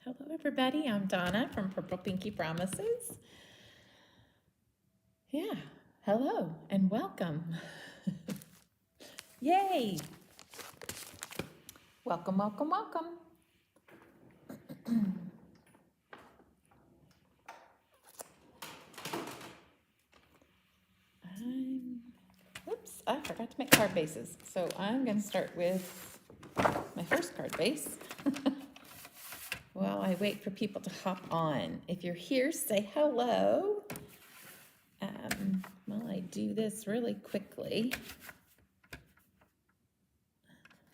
Hello everybody, I'm Donna from Purple Pinky Promises. Yeah, hello and welcome. Yay! Welcome, welcome, welcome. Oops, I forgot to make card bases. So I'm going to start with my first card base. While I wait for people to hop on. If you're here, say hello. While I do this really quickly,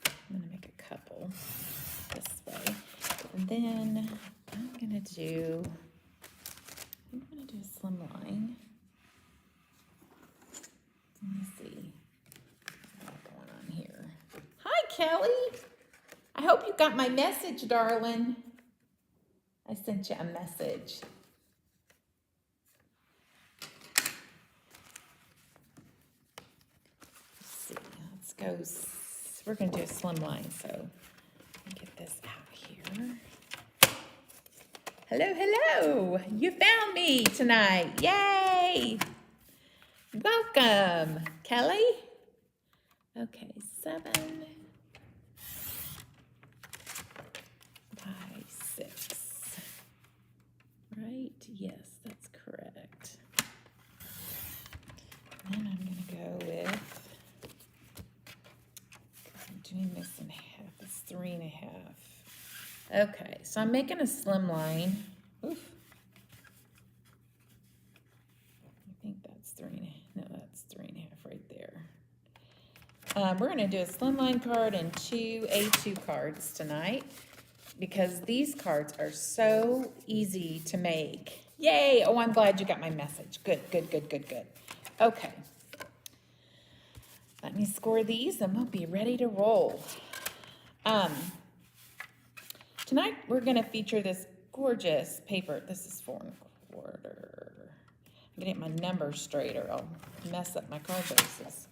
I'm going to make a couple this way. And then I'm going to do a slim line. Let me see what's going on here. Hi, Kelly. I hope you got my message, darling. I sent you a message. Let's see. Let's go. We're going to do a slim line, so let me get this out here. Hello, hello. You found me tonight. Yay. Welcome, Kelly. Okay, 7 by 6. Right? Yes, that's correct. And then I'm going to go with, I'm doing this in half, it's 3.5. Okay, so I'm making a slim line. Oof. I think that's 3.5. No, that's 3.5 right there. We're going to do a slim line card and 2 A2 cards tonight, because these cards are so easy to make. Yay! Oh, I'm glad you got my message. Good, good, good, good, good. Okay. Let me score these and we'll be ready to roll. Tonight we're going to feature this gorgeous paper. This is 4 1/4. I'm getting my numbers straight or I'll mess up my card bases.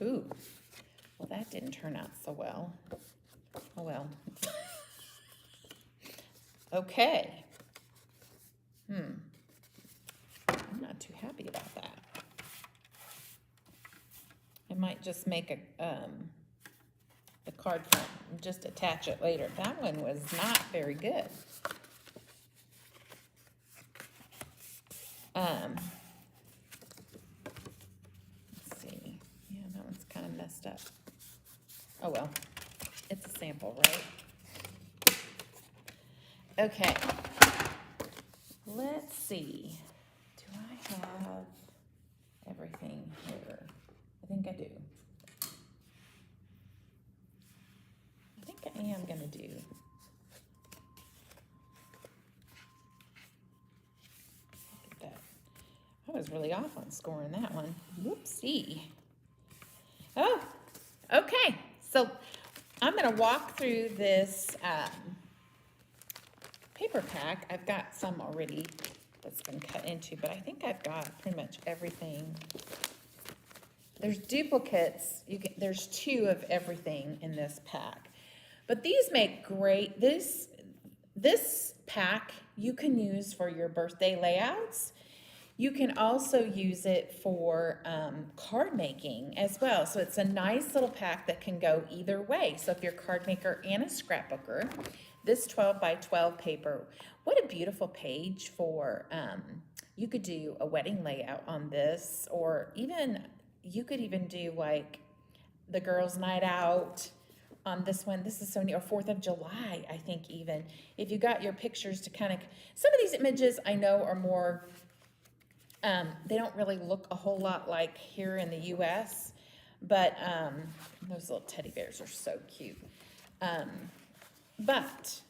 Ooh. Well, that didn't turn out so well. Oh, well. Okay. I'm not too happy about that. I might just make the card front and just attach it later. That one was not very good. Let's see. Yeah, that one's kind of messed up. Oh, well. It's a sample, right? Okay. Let's see. Do I have everything here? I think I do. I think I am going to do. Look at that. I was really off on scoring that one. Whoopsie. Oh, okay. So I'm going to walk through this paper pack. I've got some already that's been cut into, but I think I've got pretty much everything. There's duplicates. There's 2 of everything in this pack. But these make great, this pack you can use for your birthday layouts. You can also use it for card making as well. So it's a nice little pack that can go either way. So if you're a card maker and a scrapbooker, this 12 by 12 paper, what a beautiful page for, you could do a wedding layout on this, or even, you could even do like the girls' night out on this one. This is so neat, or 4th of July, I think even. If you got your pictures to kind of, some of these images I know are more, they don't really look a whole lot like here in the U.S., but those little teddy bears are so cute. But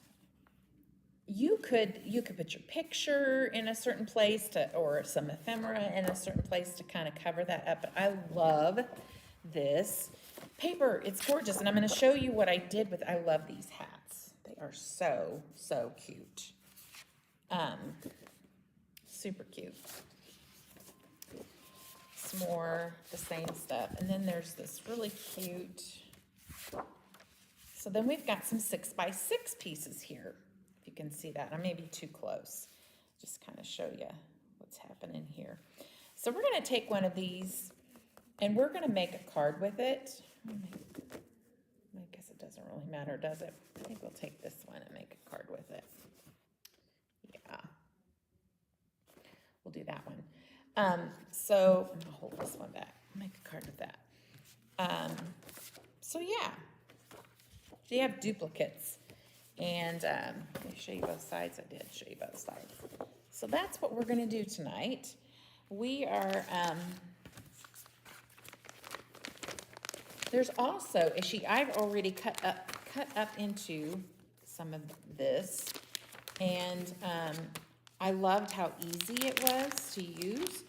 you could put your picture in a certain place or some ephemera in a certain place to kind of cover that up. But I love this paper. It's gorgeous, and I'm going to show you what I did with. I love these hats. They are so, so cute. Super cute. It's more the same stuff. And then there's this really cute, this So then we've got some 6x6 pieces here. If you can see that, I may be too close. Just kind of show you what's happening here. So we're gonna take one of these and we're gonna make a card with it. I guess it doesn't really matter, does it? I think we'll take this one and make a card with it. Yeah, we'll do that one. So I'm gonna hold this one back, make a card with that. So yeah, so you have duplicates. And let me show you both sides. I did show you both sides. So that's what we're gonna do tonight. We are, there's also a sheet I've already cut up into some of this. And I loved how easy it was to use.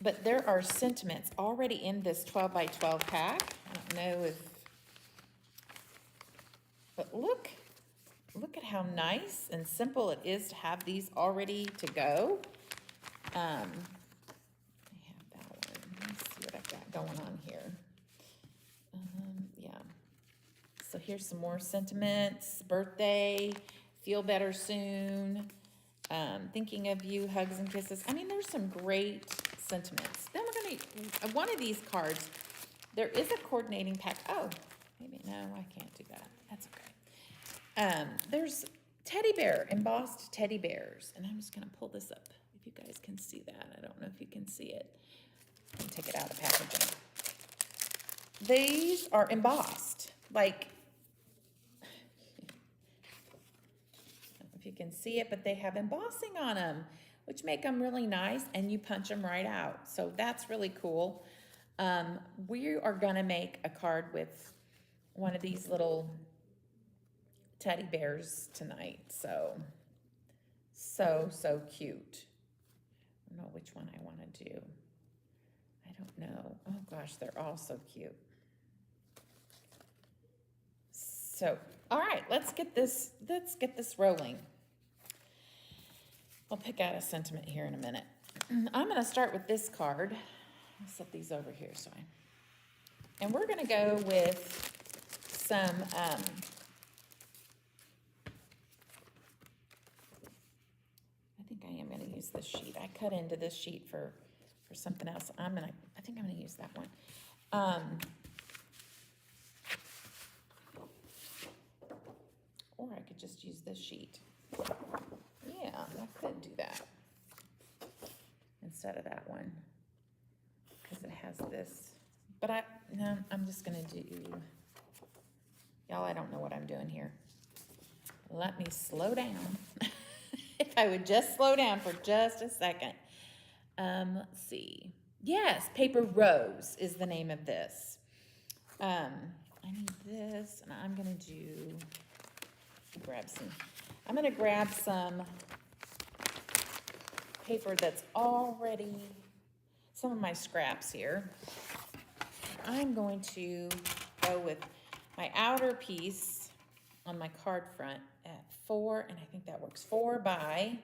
But there are sentiments already in this 12 by 12 pack. I don't know if, but look at how nice and simple it is to have these already to go. I have that one. Let me see what I've got going on here. Yeah. So here's some more sentiments. Birthday, feel better soon, thinking of you, hugs and kisses. I mean, there's some great sentiments. Then we're gonna, one of these cards, there is a coordinating pack. Oh, maybe, no, I can't do that. That's okay. There's teddy bear, embossed teddy bears. And I'm just gonna pull this up if you guys can see that. I don't know if you can see it. I can take it out of packaging. These are embossed, like, I don't know if you can see it, but they have embossing on them, which make them really nice, and you punch them right out. So that's really cool. We are gonna make a card with one of these little teddy bears tonight. So cute. I don't know which one I want to do. I don't know. Oh gosh, they're all so cute. So, all right, let's get this rolling. I'll pick out a sentiment here in a minute. I'm going to start with this card. I'll set these over here, and we're going to go with some I am going to use this sheet. I cut into this sheet for something else. I think I'm going to use that one. Or I could just use this sheet. Yeah, I could do that instead of that one because it has this. But no, I'm just going to do, y'all, I don't know what I'm doing here. Let me slow down. If I would just slow down for just a second. Let's see. Yes, Paper Rose is the name of this. I need this, and I'm going to grab some paper that's already, some of my scraps here. I'm going to go with my outer piece on my card front at 4, and I think that works, 4 by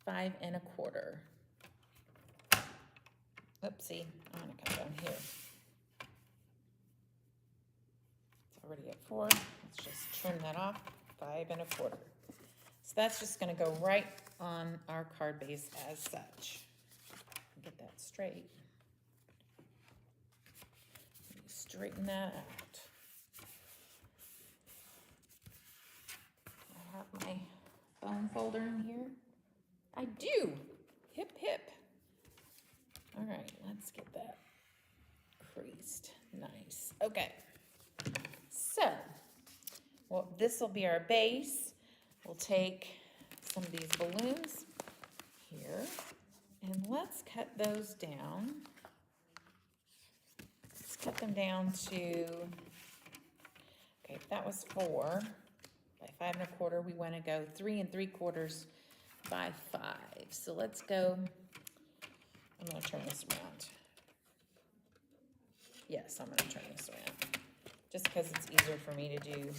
5 1/4. Oopsie, I'm gonna come down here. It's already at 4, let's just trim that off, 5 1/4. So that's just gonna go right on our card base as such. Get that straight. Straighten that out. I have my phone folder in here. I do. Hip, hip. All right, let's get that creased. Nice. Okay. So, well, this will be our base. We'll take some of these balloons here, and let's cut those down. Let's cut them down to, okay, that was 4 by 5 1/4. We want to go 3 3/4 by 5. So let's go, I'm going to turn this around. Yes, I'm going to turn this around just because it's easier for me to do.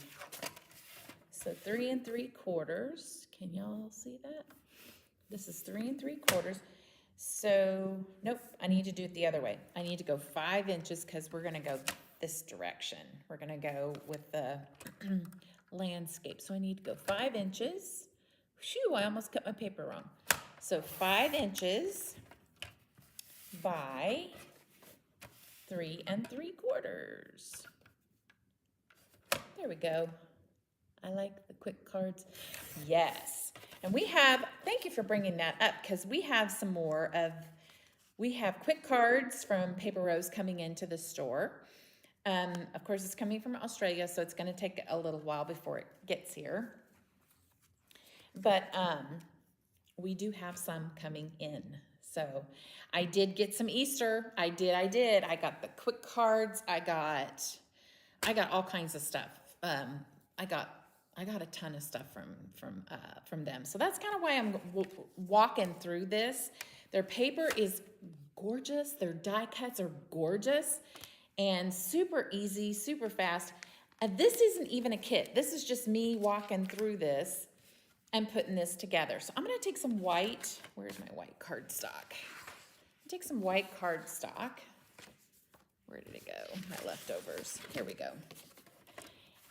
So 3 3/4. Can y'all see that? This is 3 3/4. So, nope, I need to do it the other way. I need to go 5 inches because we're going to go this direction. We're gonna go with the landscape. So I need to go 5 inches. Shoo, I almost cut my paper wrong. So 5 inches by 3 3/4. There we go. I like the quick cards. Yes. And we have, thank you for bringing that up, because we have some more of, we have quick cards from Paper Rose coming into the store. Of course, it's coming from Australia, so it's going to take a little while before it gets here. But we do have some coming in. So I did get some Easter. I did. I got the quick cards. I got all kinds of stuff. I got a ton of stuff from them. So that's kind of why I'm walking through this. Their paper is gorgeous. Their die cuts are gorgeous and super easy, super fast. This isn't even a kit. This is just me walking through this and putting this together. So I'm gonna take some white. Where's my white cardstock? Take some white cardstock. Where did it go? My leftovers. Here we go.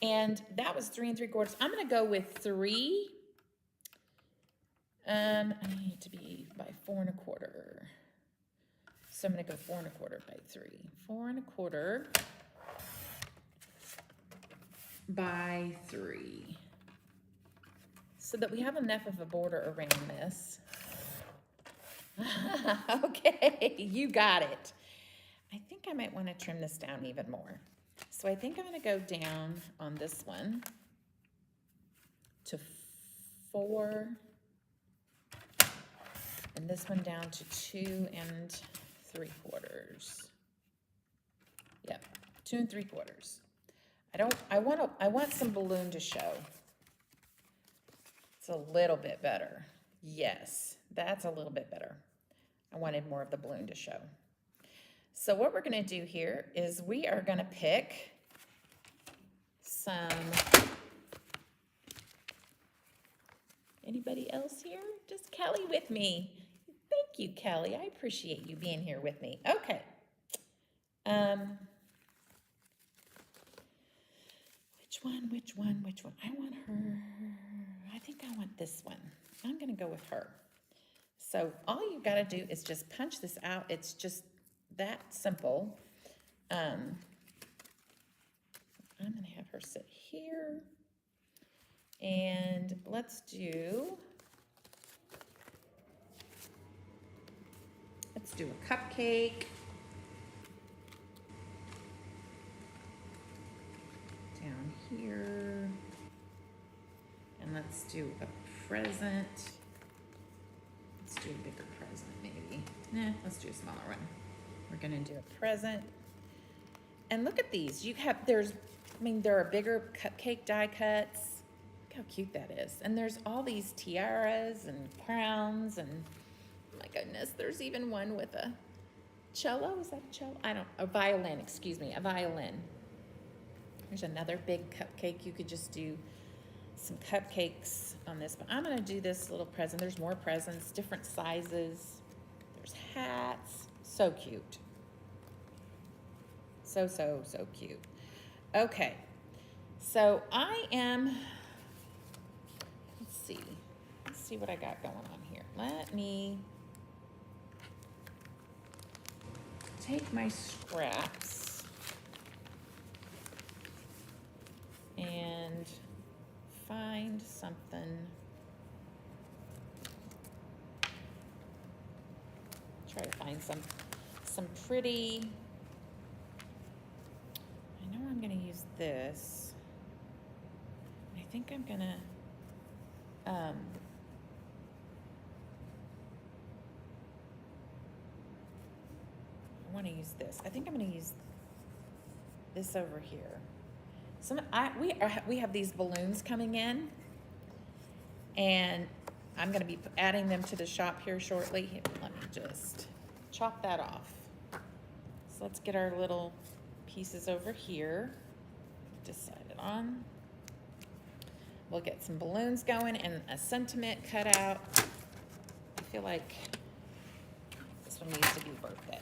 And that was 3 3/4. I'm gonna go with 3. I need to be by 4 1/4. So I'm gonna go 4 1/4 by 3. 4 1/4 by 3. So that we have enough of a border around this. Okay, you got it. I think I might want to trim this down even more. So I think I'm going to go down on this one to 4, and this one down to 2 3/4. Yep, 2 3/4. I want some balloon to show. It's a little bit better. Yes, that's a little bit better. I wanted more of the balloon to show. So what we're going to do here is we are going to pick some, anybody else here? Just Kelly with me. Thank you, Kelly. I appreciate you being here with me. Okay. Which one? I want her. I think I want this one. I'm going to go with her. So all you got to do is just punch this out. It's just that simple. I'm going to have her sit here. And let's do a cupcake. Down here. And let's do a present. Let's do a bigger present, maybe. Nah, let's do a smaller one. We're gonna do a present. And look at these. There are bigger cupcake die cuts. Look how cute that is. And there's all these tiaras and crowns and, oh my goodness, there's even one with a cello. Is that a cello? A violin, excuse me, a violin. There's another big cupcake. You could just do some cupcakes on this, but I'm gonna do this little present. There's more presents, different sizes. There's hats. So cute. So cute. Okay, so let's see what I got going on here. Let me take my scraps and find something. Try to find some pretty. I know I'm gonna use this. I think I'm gonna I want to use this. I think I'm going to use this over here. We have these balloons coming in, and I'm going to be adding them to the shop here shortly. Let me just chop that off. So let's get our little pieces over here decided on. We'll get some balloons going and a sentiment cut out. I feel like this one needs to be birthday.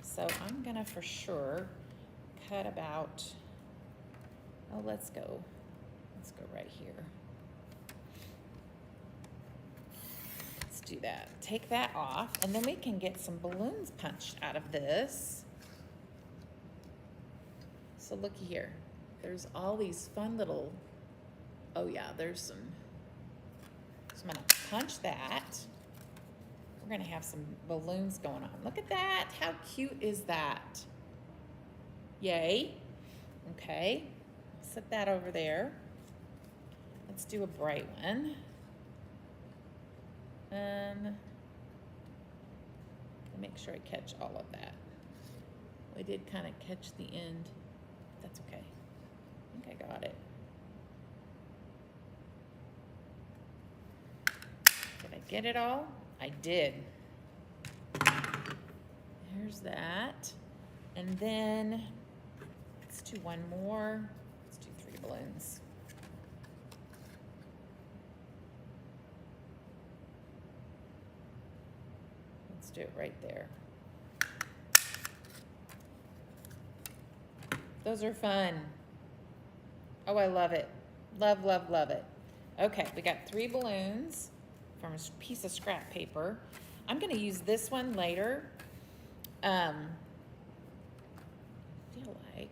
So I'm gonna for sure cut about, oh, let's go right here. Let's do that. Take that off, and then we can get some balloons punched out of this. So looky here. There's all these fun little, oh yeah, there's some, so I'm gonna punch that. We're gonna have some balloons going on. Look at that, how cute is that? Yay. Okay, set that over there. Let's do a bright one. Make sure I catch all of that. I did kind of catch the end. That's okay. I think I got it. Did I get it all? I did. There's that. And then let's do one more. Let's do 3 balloons. Let's do it right there. Those are fun. Oh, I love it. Love, love, love it. Okay, we got 3 balloons from a piece of scrap paper. I'm gonna use this one later. I feel like,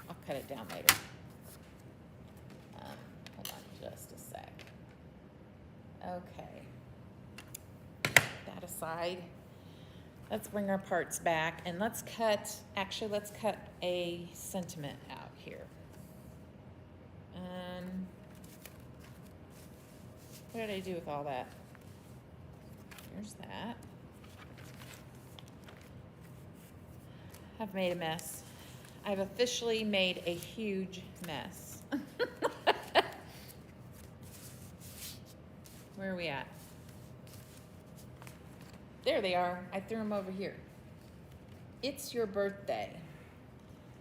I'll cut it down later. Hold on just a sec. Okay. That aside, let's bring our parts back and let's cut, actually let's cut a sentiment out here. What did I do with all that? Here's that. I've made a mess. I've officially made a huge mess. Where are we at? There they are. I threw them over here. It's your birthday.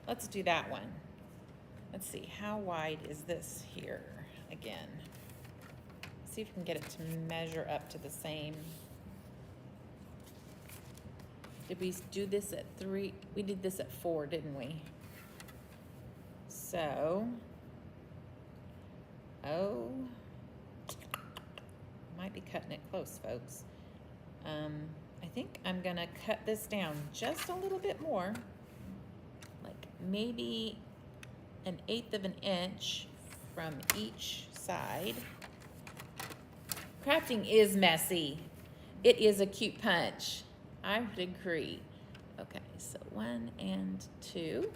Let's do that one. Let's see, how wide is this here again? See if we can get it to measure up to the same. Did we do this at 3? We did this at 4, didn't we? So, oh, might be cutting it close, folks. I think I'm gonna cut this down just a little bit more, like maybe 1/8 of an inch from each side. Crafting is messy. It is a cute punch. I would agree. Okay, so 1 and 2.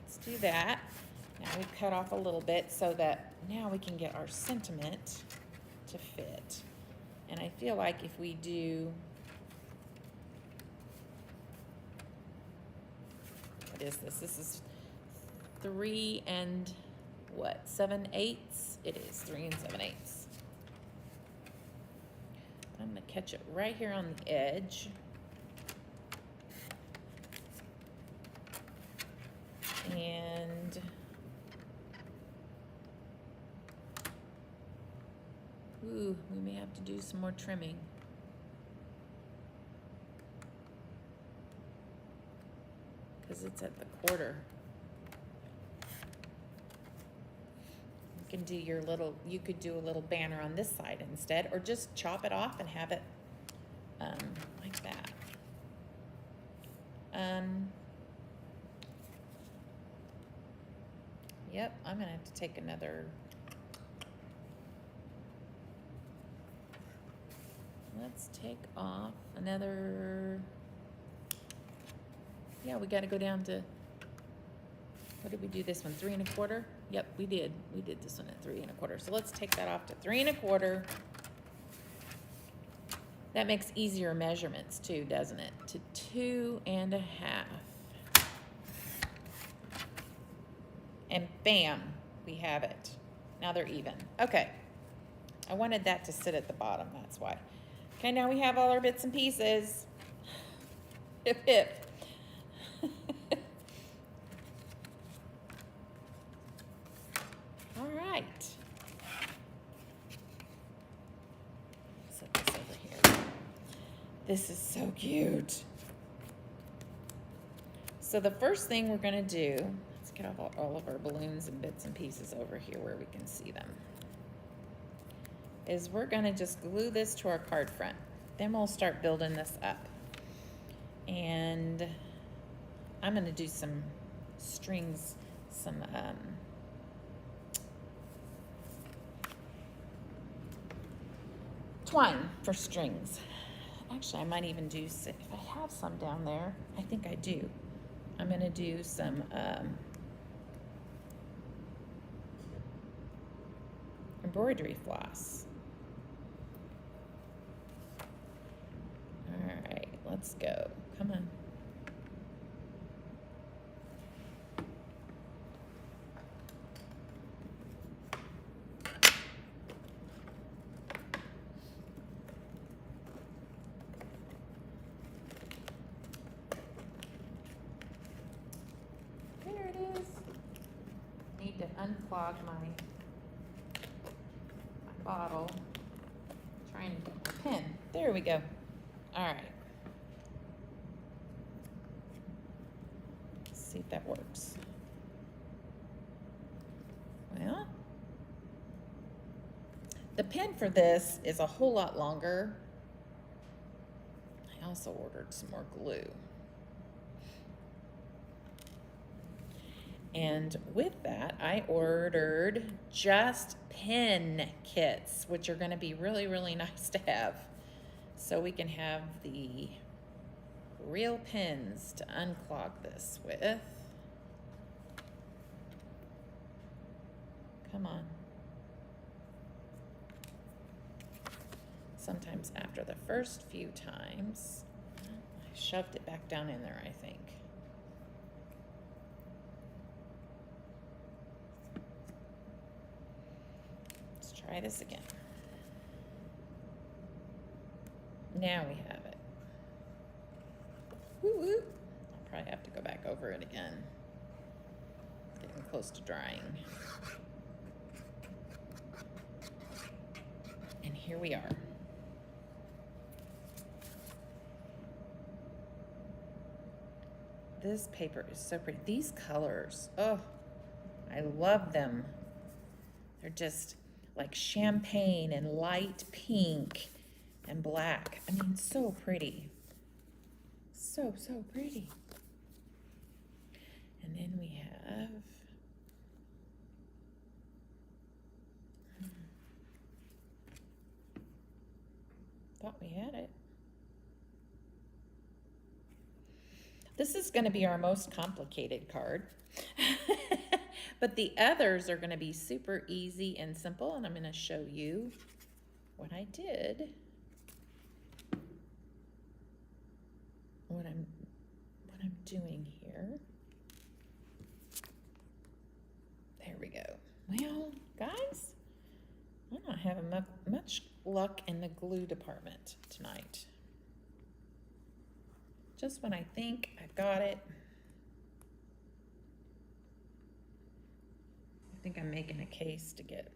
Let's do that. Now we've cut off a little bit so that now we can get our sentiment to fit. And I feel like if we do, what is this? This is 3 and what, 7/8? It is 3 and 7/8. I'm gonna catch it right here on the edge. And ooh, we may have to do some more trimming. Because it's at the quarter. You can do your little, you could do a little banner on this side instead, or just chop it off and have it like that. Yep, I'm gonna have to take another, let's take off another, yeah, we gotta go down to, what did we do this one, 3 1/4? Yep, we did this one at 3 1/4. So let's take that off to 3 1/4. That makes easier measurements too, doesn't it? To 2 1/2. And bam, we have it. Now they're even. Okay, I wanted that to sit at the bottom, that's why. Okay, now we have all our bits and pieces. Hip hip. All right. Set this over over here. This is so cute. So the first thing we're gonna do, let's get all of our balloons and bits and pieces over here where we can see them, is we're gonna just glue this to our card front. Then we'll start building this up. And I'm gonna do some strings, some twine for strings. Actually, I might even do, if I have some down there, I think I do. I'm gonna do some embroidery floss. All right, let's go. Come on. There it is. Need to unclog my bottle. Trying to get the pen. There we go. All right. Let's see if that works. Well, the pen for this is a whole lot longer. I also ordered some more glue. And with that, I ordered just pen kits, which are gonna be really, really nice to have. So we can have the real pens to unclog this with. Come on. Sometimes after the first few times, I shoved it back down in there, I think. Try this again. Now we have it. Woo woo. I'll probably have to go back over it again. It's getting close to drying. And here we are. This paper is so pretty. These colors, oh, I love them. They're just like champagne and light pink and black. I mean, so pretty. So, so pretty. And then we have thought we had it. This is going to be our most complicated card. But the others are going to be super easy and simple, and I'm going to show you what I did. What I'm doing here. There we go. Well, guys, I'm not having much luck in the glue department tonight. Just when I think I've got it, I think I'm making a case to get.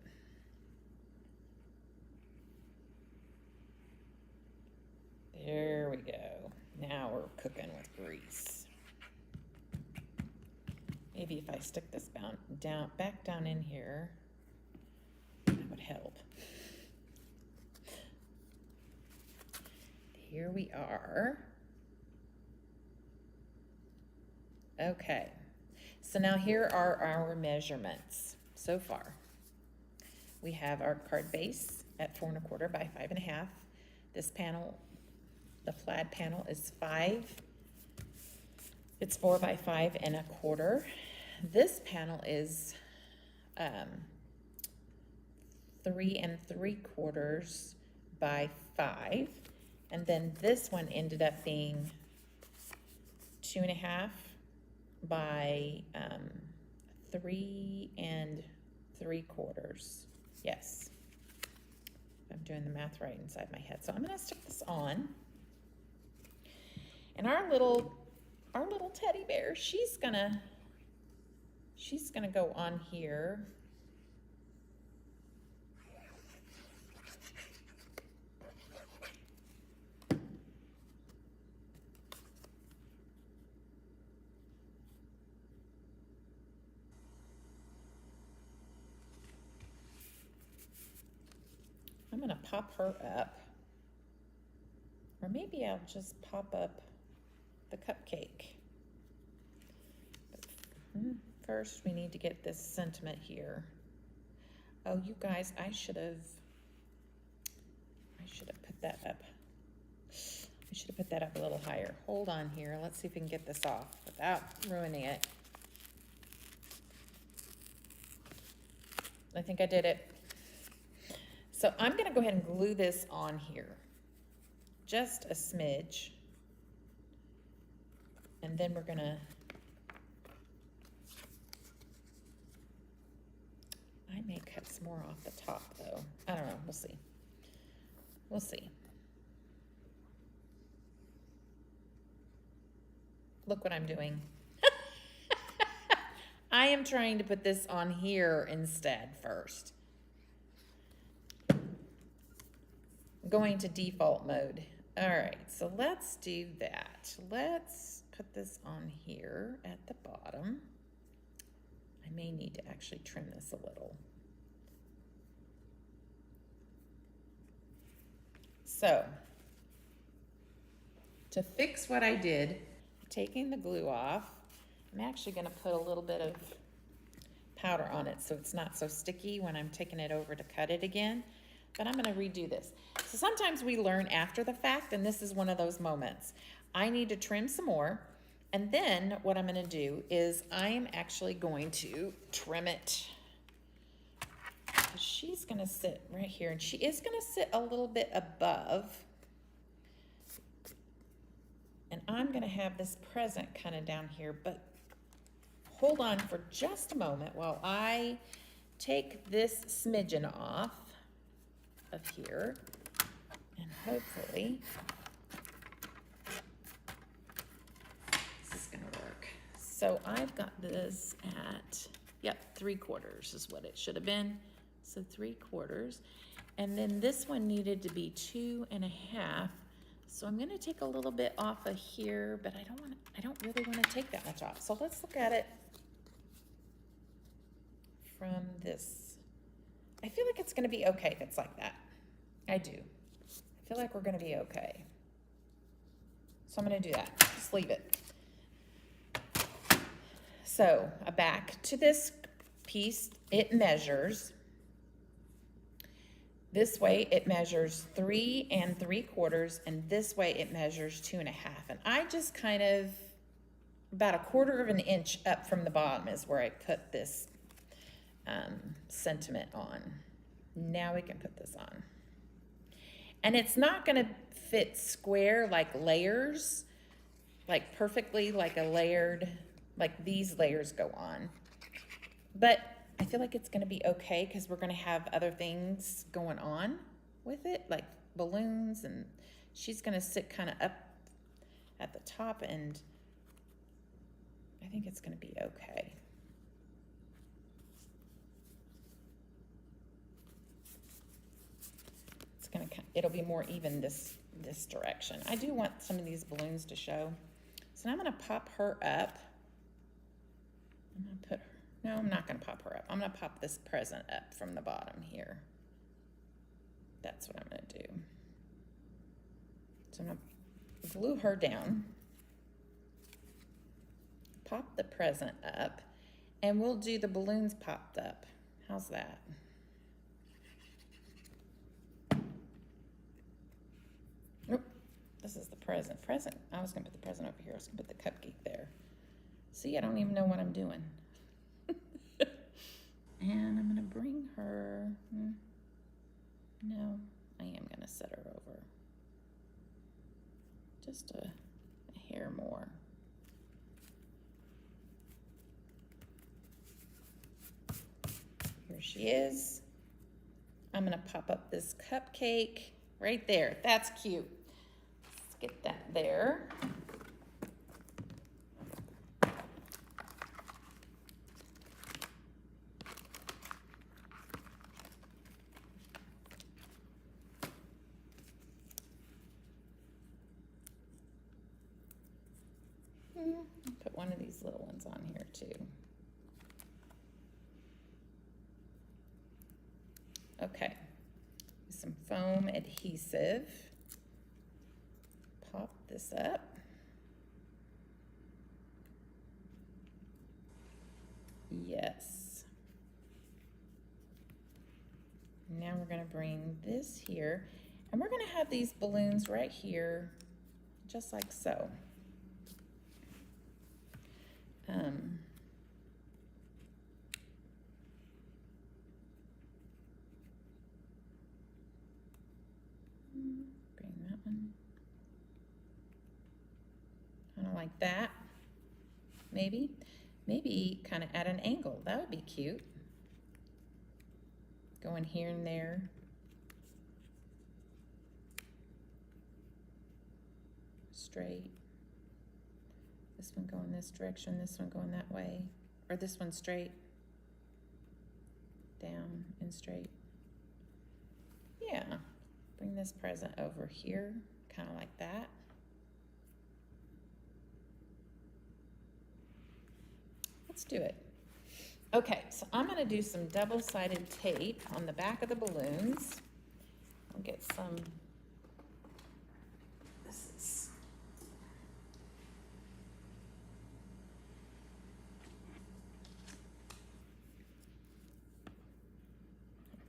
There we go. Now we're cooking with grease. Maybe if I stick this back down in here, that would help. Here we are. Okay, so now here are our measurements so far. We have our card base at 4 1/4 by 5 1/2. This panel, the plaid panel, is 5. It's 4 by 5 1/4. This panel is 3 3/4 by 5, and then this one ended up being 2 1/2 by 3 3/4. Yes, I'm doing the math right inside my head. So I'm going to stick this on, and our little teddy bear, she's gonna go on here. gonna pop her up. Or maybe I'll just pop up the cupcake. But first, we need to get this sentiment here. Oh, you guys, I should have put that up. I should have put that up a little higher. Hold on here. Let's see if we can get this off without ruining it. I think I did it. So I'm going to go ahead and glue this on here. Just a smidge. And then we're going to... I may cut some more off the top, though. I don't know. We'll see. We'll see. Look what I'm doing. I am trying to put this on here instead first. Going to default mode. All right, so let's do that. Let's put this on here at the bottom. I may need to actually trim this a little. So, to fix what I did, taking the glue off, I'm actually going to put a little bit of powder on it so it's not so sticky when I'm taking it over to cut it again. But I'm going to redo this. So sometimes we learn after the fact, and this is one of those moments. I need to trim some more, and then what I'm going to do is I'm actually going to trim it. She's going to sit right here, and she is going to sit a little bit above. And I'm going to have this present kind of down here, but hold on for just a moment while I take this smidgen off of here, and hopefully this is going to work. So I've got this at, yep, 3/4 is what it should have been. So 3/4. And then this one needed to be 2.5. So I'm going to take a little bit off of here, but I don't really want to take that much off. So let's look at it from this. I feel like it's going to be okay if it's like that. I do. I feel like we're going to be okay. So I'm going to do that. Just leave it. So back to this piece, it measures. This way it measures 3 3/4, and this way it measures 2.5. And I just kind of, about 1/4 of an inch up from the bottom is where I put this sentiment on. Now we can put this on. And it's not going to fit square like layers, like perfectly like a layered, like these layers go on. But I feel like it's going to be okay because we're going to have other things going on with it, like balloons, and she's going to sit kind of up at the top, and I think it's going to be okay. It's going to, it'll be more even this direction. I do want some of these balloons to show. So I'm going to pop her up. I'm going to put her. No, I'm not going to pop her up. I'm going to pop this present up from the bottom here. That's what I'm going to do. So I'm going to glue her down, pop the present up, and we'll do the balloons popped up. How's that? Nope, this is the present. I was going to put the present over here. I was going to put the cupcake there. See, I don't even know what I'm doing. And I'm going to bring her, no, I am going to set her over just a hair more. Here she is. I'm going to pop up this cupcake right there. That's cute. Let's get that there. Put one of these little ones on here too. Okay, some foam adhesive. Pop this up. Yes. Now we're going to bring this here, and we're going to have these balloons right here, just like so. Bring that one. Kind of like that. Maybe kind of at an angle. That would be cute. Going here and there. Straight. This one going this direction, this one going that way. Or this one straight. Down and straight. Yeah. Bring this present over here, kind of like that. Let's do it. Okay, so I'm going to do some double-sided tape on the back of the balloons. I'll get some. This is.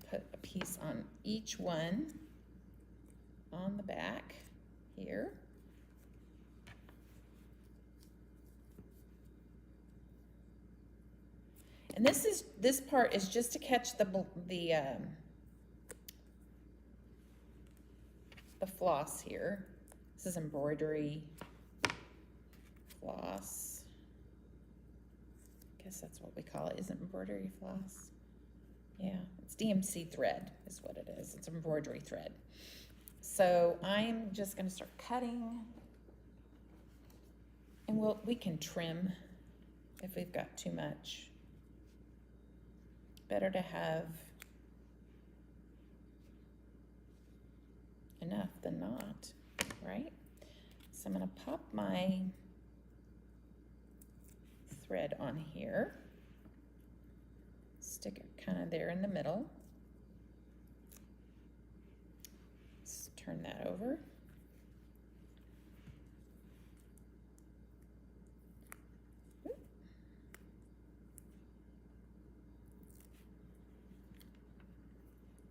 Put a piece on each one on the back here. And this part is just to catch the floss here. This is embroidery floss. I guess that's what we call it. Isn't embroidery floss? Yeah, it's DMC thread is what it is. It's embroidery thread. So I'm just going to start cutting, and we can trim if we've got too much. Better to have enough than not, right? So I'm going to pop my thread on here, stick it kind of there in the middle. Let's turn that over.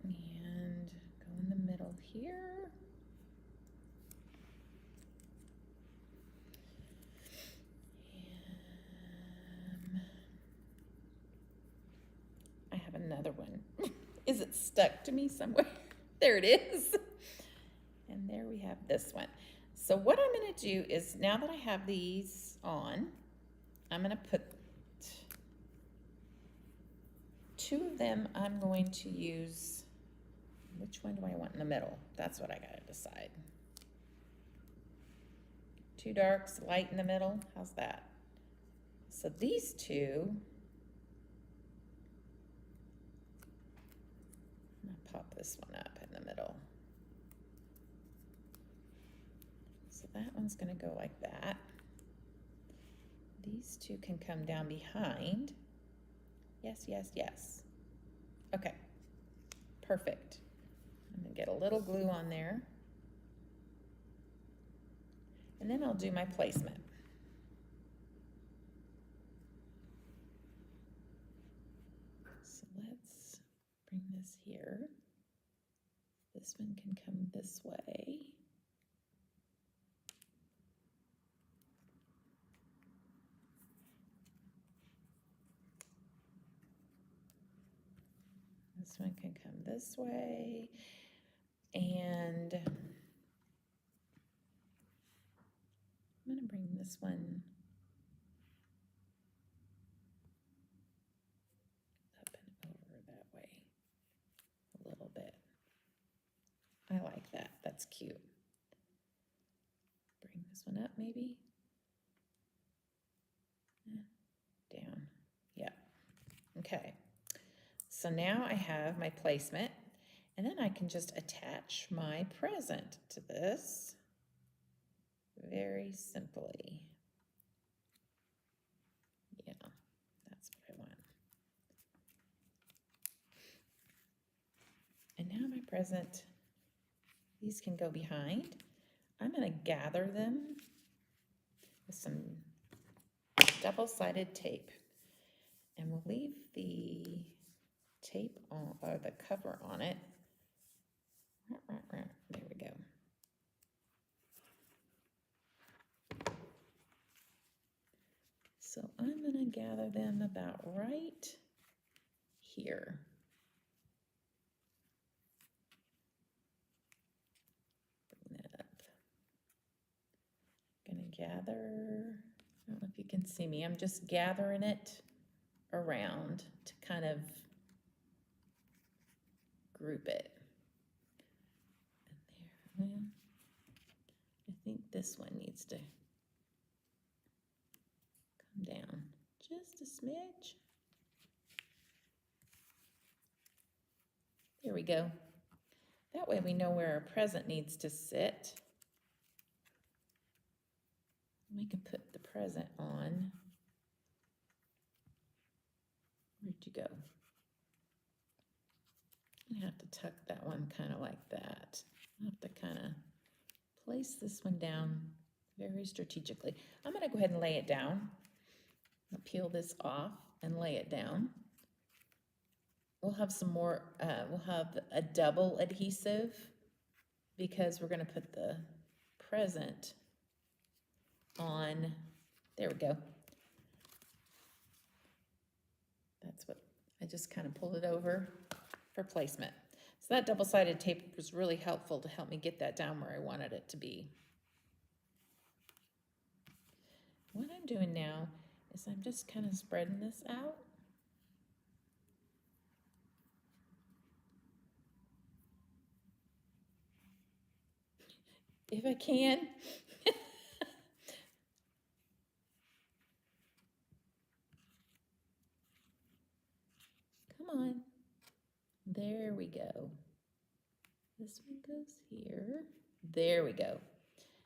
And go in the middle here. I have another one. Is it stuck to me somewhere? There it is. And there we have this one. So what I'm going to do is, now that I have these on, I'm going to put two of them. I'm going to use, which one do I want in the middle? That's what I got to decide. Two darks, light in the middle. How's that? So these two, I'm going to pop this one up in the middle. So that one's going to go like that. These two can come down behind. Yes, yes, yes. Okay, perfect. I'm going to get a little glue on there. And then I'll do my placement. So let's bring this here. This one can come this way. This one can come this way, and I'm going to bring this one up and over that way a little bit. I like that. That's cute. Bring this one up maybe. Down. Yeah. Okay. So now I have my placement, and then I can just attach my present to this very simply. Yeah, that's what I want. And now my present These can go behind. I'm going to gather them with some double-sided tape. And we'll leave the tape on, or the cover on it. There we go. So I'm going to gather them about right here. Bring that up. I'm going to gather, I don't know if you can see me, I'm just gathering it around to kind of group it. And there, well, I think this one needs to come down just a smidge. There we go. That way we know where our present needs to sit. We can put the present on. Where'd you go? I have to tuck that one kind of like that. I have to kind of place this one down very strategically. I'm going to go ahead and lay it down. I'll peel this off and lay it down. We'll have some more, we'll have a double adhesive because we're going to put the present on. There we go. That's what, I just kind of pulled it over for placement. So that double-sided tape was really helpful to help me get that down where I wanted it to be. What I'm doing now is I'm just kind of spreading this out. If I can. Come on. There we go. This one goes here. There we go.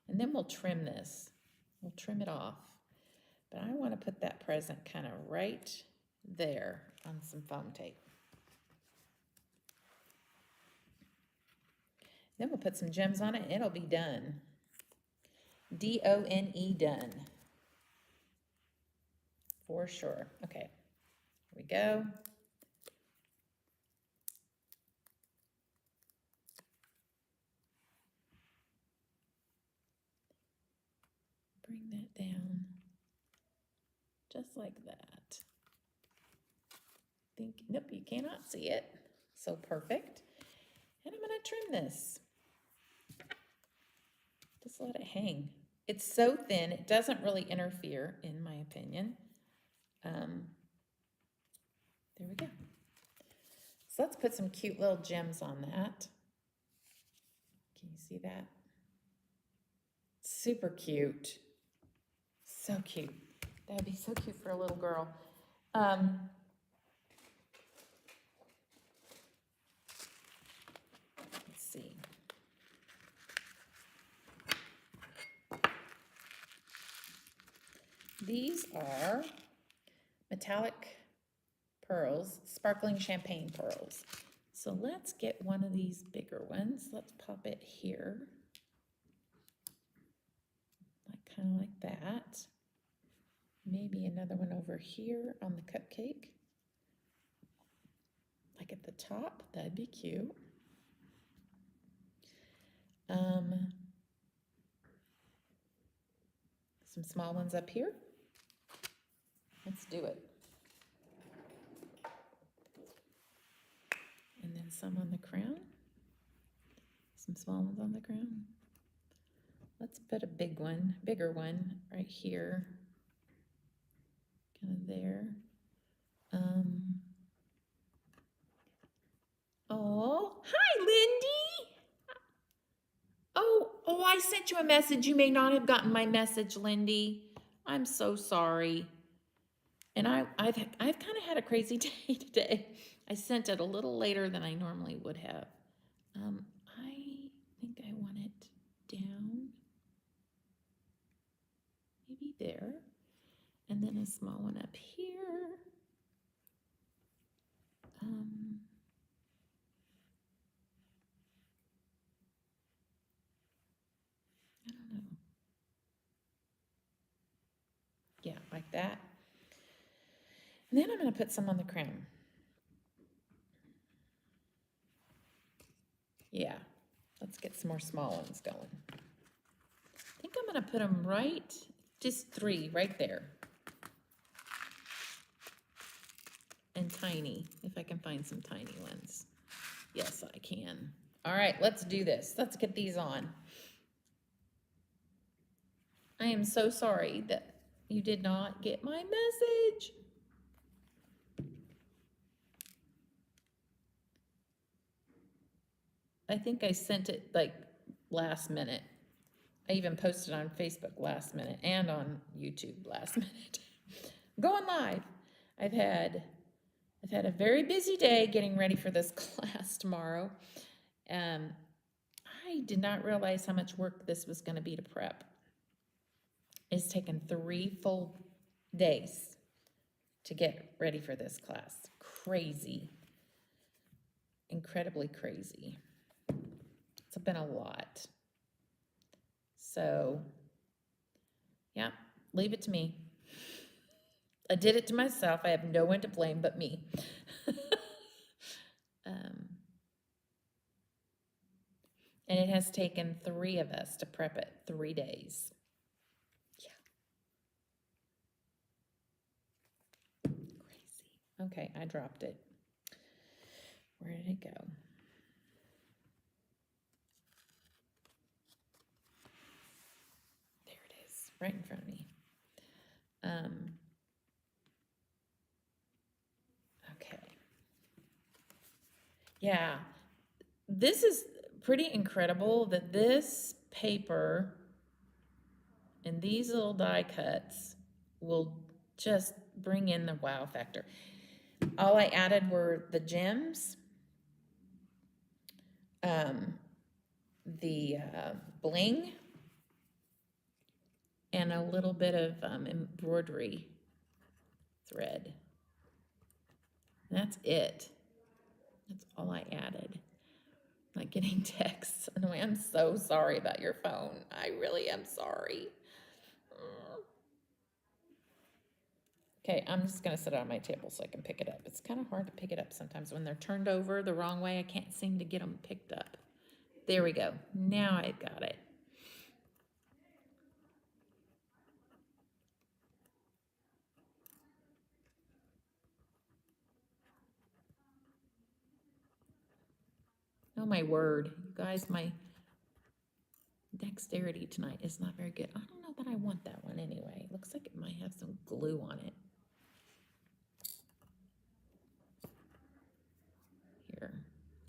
And then we'll trim this. We'll trim it off. But I want to put that present kind of right there on some foam tape. Then we'll put some gems on it and it'll be done. D-O-N-E, done. For sure. Okay, here we go. Bring that down. Just like that. Nope, you cannot see it. So perfect. And I'm going to trim this. Just let it hang. It's so thin, it doesn't really interfere, in my opinion. There we go. So let's put some cute little gems on that. Can you see that? Super cute. So cute. That would be so cute for a little girl. Let's see. These are metallic pearls, sparkling champagne pearls. So let's get one of these bigger ones. Let's pop it here. Like kind of like that. Maybe another one over here on the cupcake. Like at the top, that'd be cute. Some small ones up here. Let's do it. And then some on the crown. Some small ones on the crown. Let's put a bigger one right here. Kind of there. Oh, hi, Lindy. Oh, I sent you a message. You may not have gotten my message, Lindy. I'm so sorry. And I've kind of had a crazy day today. I sent it a little later than I normally would have. I think I want it down. Maybe there. And then a small one up here. like that. And then I'm going to put some on the crown. Yeah, let's get some more small ones going. I think I'm going to put them right, just 3 right there. And tiny, if I can find some tiny ones. Yes, I can. All right, let's do this. Let's get these on. I am so sorry that you did not get my message. I think I sent it like last minute. I even posted on Facebook last minute and on YouTube last minute. Going live. I've had a very busy day getting ready for this class tomorrow. I did not realize how much work this was going to be to prep. It's taken 3 full days to get ready for this class. Crazy. Incredibly crazy. It's been a lot. So, yeah, leave it to me. I did it to myself. I have no one to blame but me. And it has taken 3 of us to prep it, 3 days. Yeah. Crazy. Okay, I dropped it. Where did it go? There it is, right in front of me. Okay. Yeah, this is pretty incredible that this paper and these little die cuts will just bring in the wow factor. All I added were the gems, the bling, and a little bit of embroidery thread. And that's it. That's all I added. Like getting texts. Anyway, I'm so sorry about your phone. I really am sorry. Okay, I'm just going to set it on my table so I can pick it up. It's kind of hard to pick it up sometimes when they're turned over the wrong way. I can't seem to get them picked up. There we go. Now I've got it. Oh my word, you guys, my dexterity tonight is not very good. I don't know that I want that one anyway. Looks like it might have some glue on it.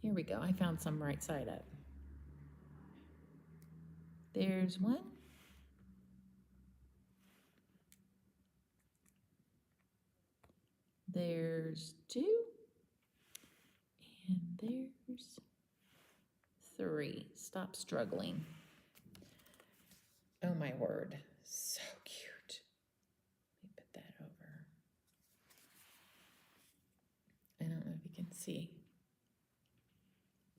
Here we go. I found some right side up. There's one. There's 2. And there's 3. Stop struggling. Oh my word. So cute. Let me put that over. I don't know if you can see.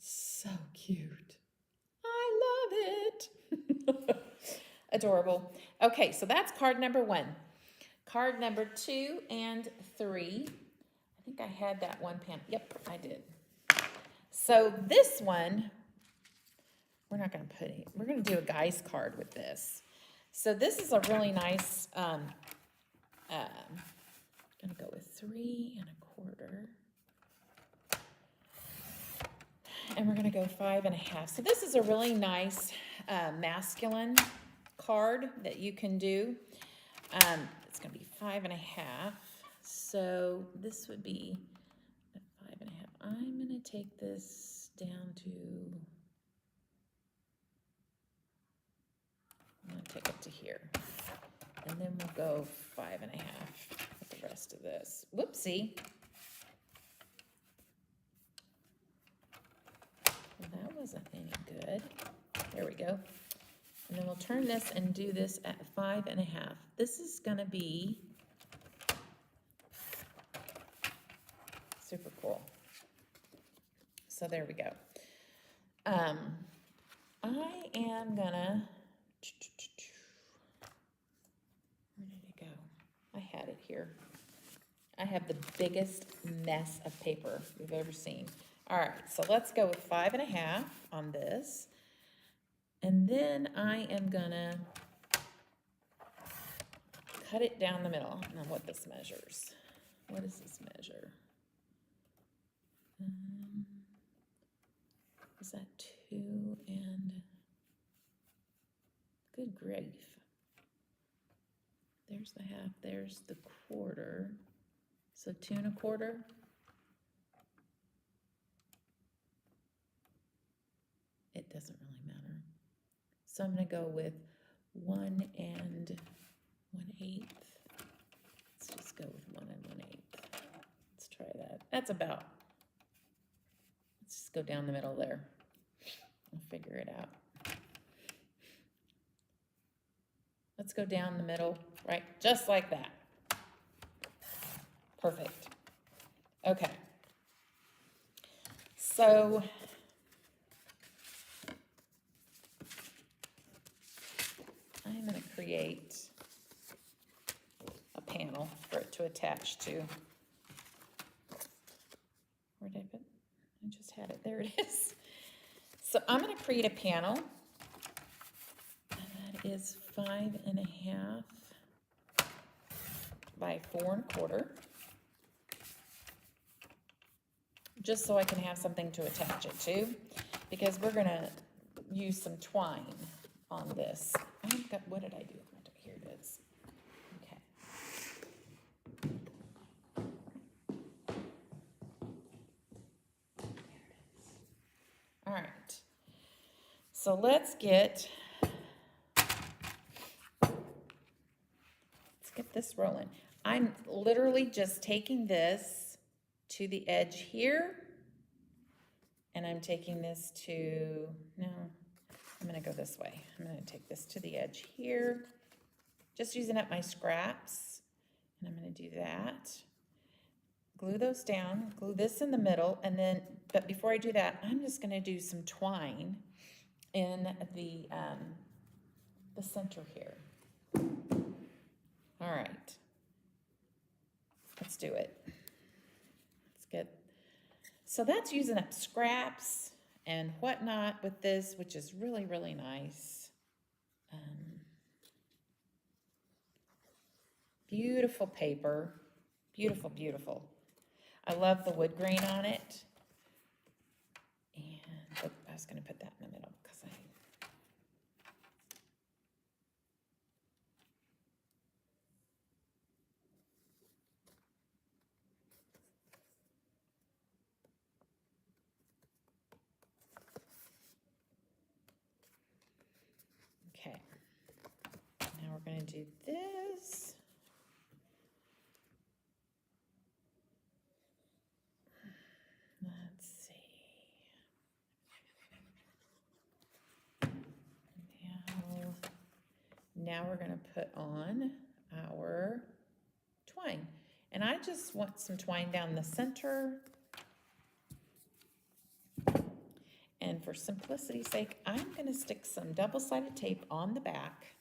So cute. I love it. Adorable. Okay, so that's card number 1. Card number 2 and 3. I think I had that one pen. Yep, I did. So this one, we're not going to put it. We're going to do a guy's card with this. So this is a really nice, I'm going to go with 3 1/4. And we're going to go 5 1/2. So this is a really nice masculine card that you can do. It's going to be 5 1/2. So this would be a 5 1/2. I'm going to take this down to, I'm going to take it to here. And then we'll go 5 1/2 with the rest of this. Whoopsie. Well, that wasn't any good. There we go. And then we'll turn this and do this at 5 1/2. This is going to be super cool. So there we go. I am gonna, where did it go? I had here. I have the biggest mess of paper we've ever seen. All right, so let's go with 5.5 on this. And then I am gonna cut it down the middle. I don't know what this measures. What does this measure? Is that 2 and... Good grief. There's the half, there's the quarter. So 2 1/4. It doesn't really matter. So I'm gonna go with 1 1/8. Let's just go with 1 1/8. Let's try that. That's about, let's just go down the middle there. I'll figure it out. Let's go down the middle, right? Just like that. Perfect. Okay. So I'm going to create a panel for it to attach to. Where did I put it? I just had it. There it is. So I'm going to create a panel. That is 5.5 by 4 1/4. Just so I can have something to attach it to, because we're going to use some twine on this. I've got, what did I do with my twine? Here it is. Okay. There it is. All right. So let's get this rolling. I'm literally just taking this to the edge here, and I'm taking this to, no, I'm gonna go this way. I'm gonna take this to the edge here, just using up my scraps, and I'm gonna do that. Glue those down, glue this in the middle, and then, but before I do that, I'm just gonna do some twine in the center here. All right, let's do it. Let's get, so that's using up scraps and whatnot with this, which is really, really nice. Beautiful paper, beautiful, beautiful. I love the wood grain on it. And oh, I was gonna put that in the middle because okay. Now we're gonna do this. Let's see. Now we're gonna put on our twine. And I just want some twine down the center. And for simplicity's sake, I'm gonna stick some double-sided tape on the back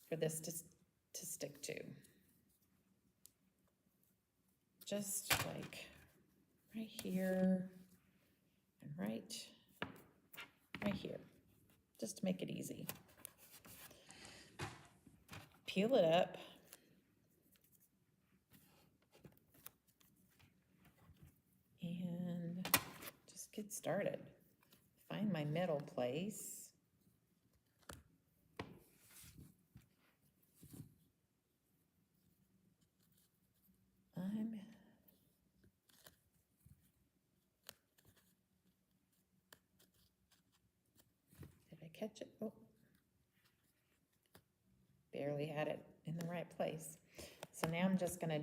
for this to stick to. Just like right here and right here, just to make it easy. Peel it up. And just get started. Find my middle place. Did I catch it? Oh. Barely had it in the right place. So now I'm just gonna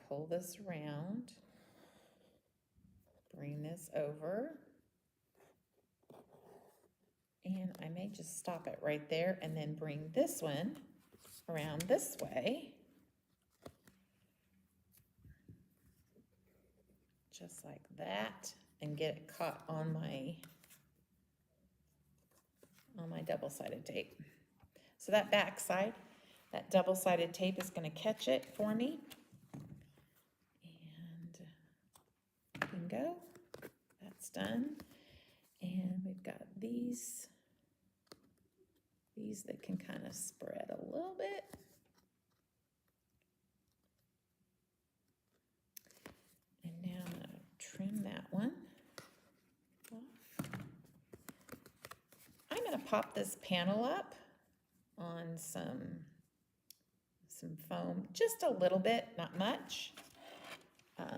pull this around, bring this over, and I may just stop it right there and then bring this one around this way, just like that, and get it caught on my double-sided tape. So that back side, That double-sided tape is going to catch it for me. And bingo, that's done. And we've got these that can kind of spread a little bit. And now I'm going to trim that one off. I'm going to pop this panel up on some foam, just a little bit, not much. Now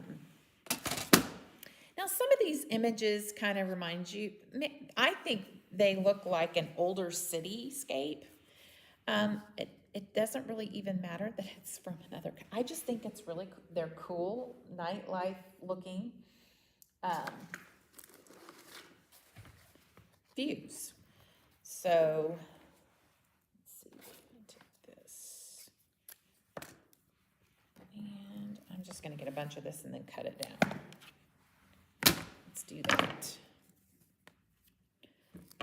some of these images kind of remind you, I think they look like an older cityscape. It doesn't really even matter that it's from another, I just think it's really, they're cool, nightlife looking views. So, let's see, I'm gonna take this, and I'm just gonna get a bunch of this and then cut it down. Let's do that.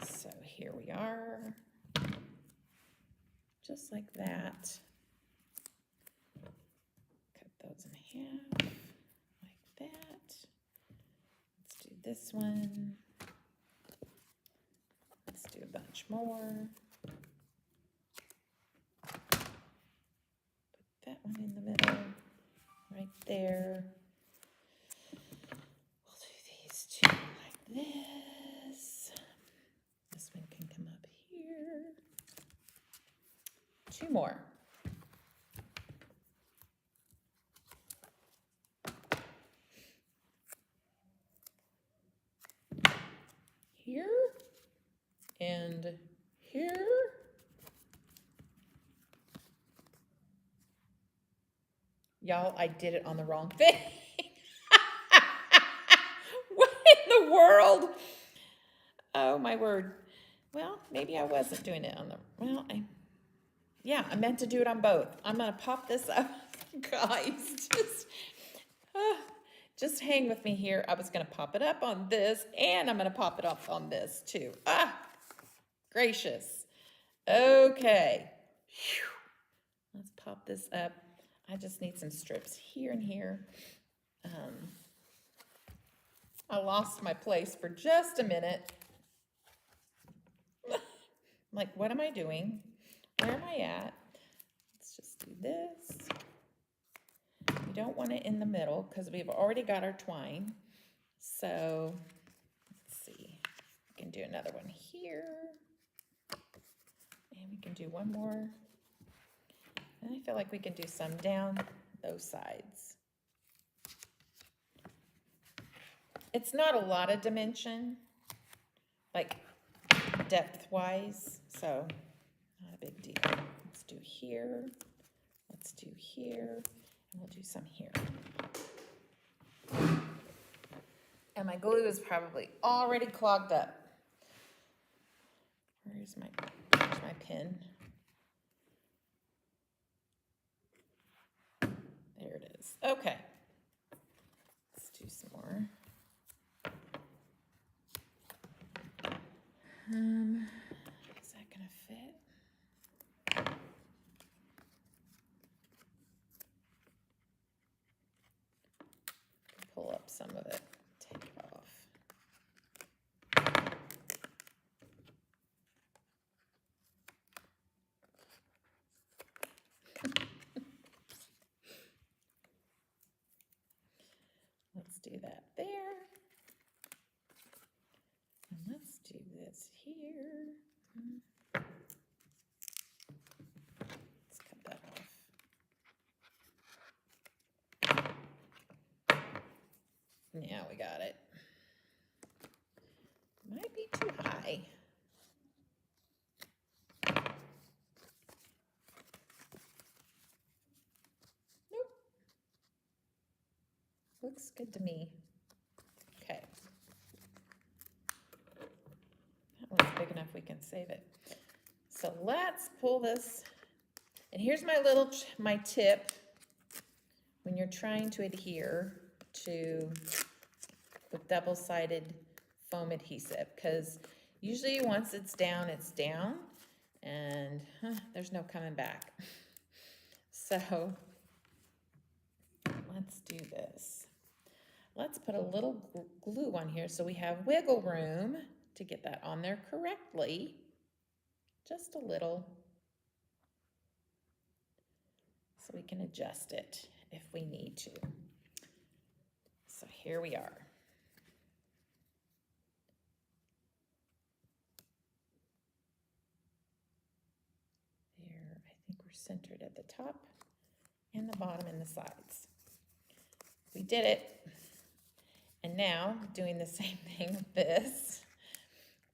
So here we are, just like that. Cut those in half, like that. Let's do this one. Let's do a bunch more. Put that one in the middle, right there. We'll do these two like this. This one can come up here. Two more. Here and here. Y'all, I did it on the wrong thing. What in the world? Oh my word. Well, maybe I wasn't doing it on the, well, I meant to do it on both. I'm gonna pop this up, guys. Just hang with me here. I was gonna pop it up on this, and I'm gonna pop it up on this too. Gracious. Okay. Whew. Let's pop this up. I just need some strips here and here. I lost my place for just a minute. I'm like, what am I doing? Where am I at? Let's just do this. We don't want it in the middle because we've already got our twine. So let's see. We can do another one here. And we can do one more. And I feel like we can do some down those sides. It's not a lot of dimension, like depth-wise, so not a big deal. Let's do here, let's do here, and we'll do some here. And my glue is probably already clogged up. Where's my pin? There it is. Okay. Let's do some more. Is that gonna fit? Pull up some of it, take it off. Let's do that there. And let's do this here. Let's cut that off. Yeah, we got it. Might be too high. Nope. Looks good to me. Okay. That one's big enough we can save it. So let's pull this. And here's my tip when you're trying to adhere to the double-sided foam adhesive, because usually once it's down, and there's no coming back. So let's do this. Let's put a little glue on here so we have wiggle room to get that on there correctly. Just a little. So we can adjust it if we need to. So here we are. There, I think we're centered at the top and the bottom and the sides. We did it. And now doing the same thing with this.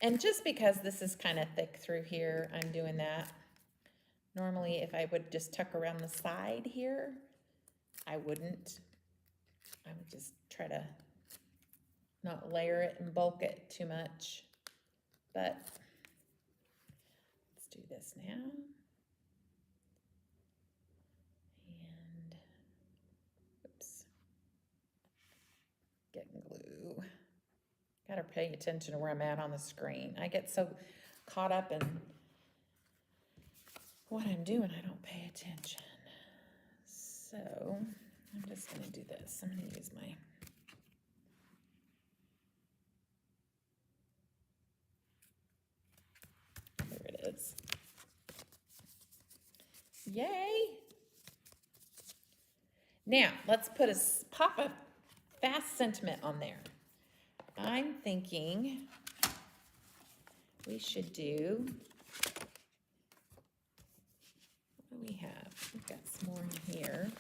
And just because this is kind of thick through here, I'm doing that. Normally, if I would just tuck around the side here, I wouldn't. I would just try to not layer it and bulk it too much. But let's do this now. And, oops. Getting glue. Gotta pay attention to where I'm at on the screen. I get so caught up in what I'm doing, I don't pay attention. So I'm just gonna do this. I'm gonna use my there it is. Yay! Now let's put a pop of fast sentiment on there. I'm thinking we should do, what do we have? We've got some more in here.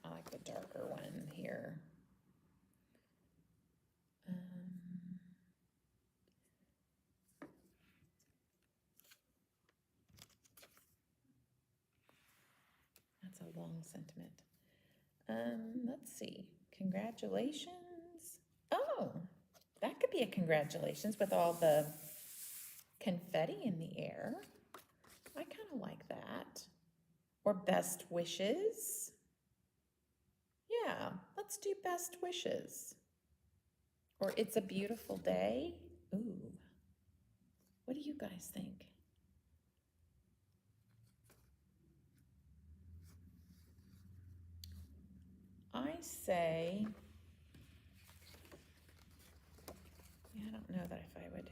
I like the darker one here. That's a long sentiment. Let's see. Congratulations. Oh, that could be a congratulations with all the confetti in the air. I kind of like that. Or best wishes. Yeah, let's do best wishes. Or it's a beautiful day. Ooh, what do you guys think? I say, yeah, I don't know that if I would